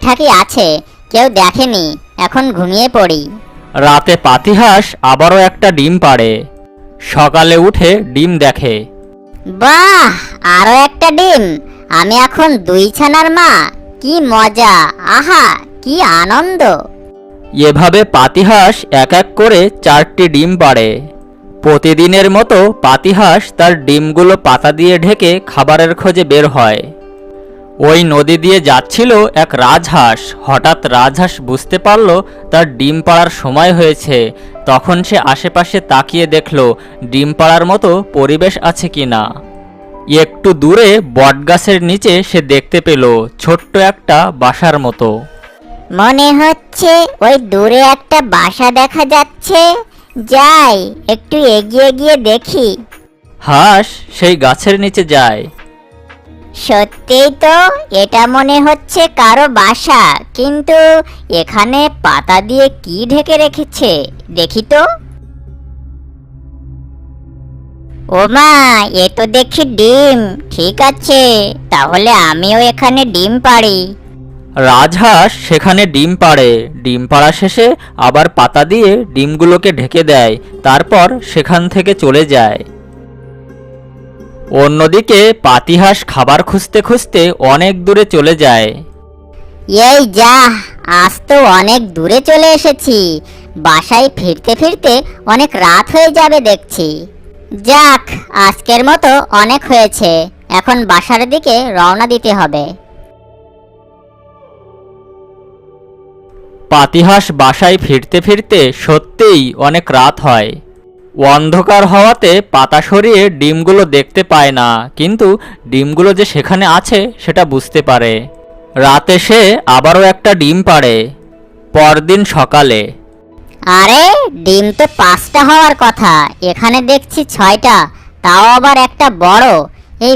ঠিকঠাকই আছে, কেউ দেখেনি, এখন ঘুমিয়ে পড়ি। রাতে পাতিহাঁস আবারও একটা ডিম পাড়ে। সকালে উঠে ডিম দেখে। বাহ, আরো একটা ডিম! আমি এখন 2 ছানার মা। কি মজা! আহা, কি আনন্দ! এভাবে পাতিহাঁস এক এক করে 4টি ডিম পাড়ে। প্রতিদিনের মতো পাতিহাঁস তার ডিমগুলো পাতা দিয়ে ঢেকে খাবারের খোঁজে বের হয়। ওই নদী দিয়ে যাচ্ছিল এক রাজহাঁস। হঠাৎ রাজহাঁস বুঝতে পারল তার ডিম পাড়ার সময় হয়েছে। তখন সে আশেপাশে তাকিয়ে দেখল ডিম পাড়ার মতো পরিবেশ আছে কিনা। একটু দূরে বটগাছের নিচে সে দেখতে পেল ছোট্ট একটা বাসার মতো। মনে হচ্ছে ওই দূরে একটা বাসা দেখা যাচ্ছে। যাই, একটু এগিয়ে গিয়ে দেখি। হাঁস সেই গাছের নিচে যায়। সত্যিই তো, এটা মনে হচ্ছে কারো বাসা, কিন্তু এখানে পাতা দিয়ে কি ঢেকে রেখেছে দেখি তো। ওমা, এ তো দেখি ডিম। ঠিক আছে, তাহলে আমিও এখানে ডিম পাড়ি। রাজহাঁস সেখানে ডিম পাড়ে। ডিম পাড়া শেষে আবার পাতা দিয়ে ডিমগুলোকে ঢেকে দেয়। তারপর সেখান থেকে চলে যায়। অন্যদিকে পাতিহাঁস খাবার খুঁজতে খুঁজতে অনেক দূরে চলে যায়। এই যা, আজ তো অনেক দূরে চলে এসেছি। বাসায় ফিরতে ফিরতে অনেক রাত হয়ে যাবে দেখছি। যাক, আজকের মতো অনেক হয়েছে, এখন বাসার দিকে রওনা দিতে হবে। পাতিহাঁস বাসায় ফিরতে ফিরতে সত্যিই অনেক রাত হয়। অন্ধকার হওয়াতে পাতা সরিয়ে ডিমগুলো দেখতে পায় না, কিন্তু ডিমগুলো যে সেখানে আছে সেটা বুঝতে পারে। রাতে সে আবারও একটা ডিম পাড়ে। পরদিন সকালে আরে, ডিম তো 5টা হওয়ার কথা, এখানে দেখছি 6টা, তাও আবার একটা বড়। এই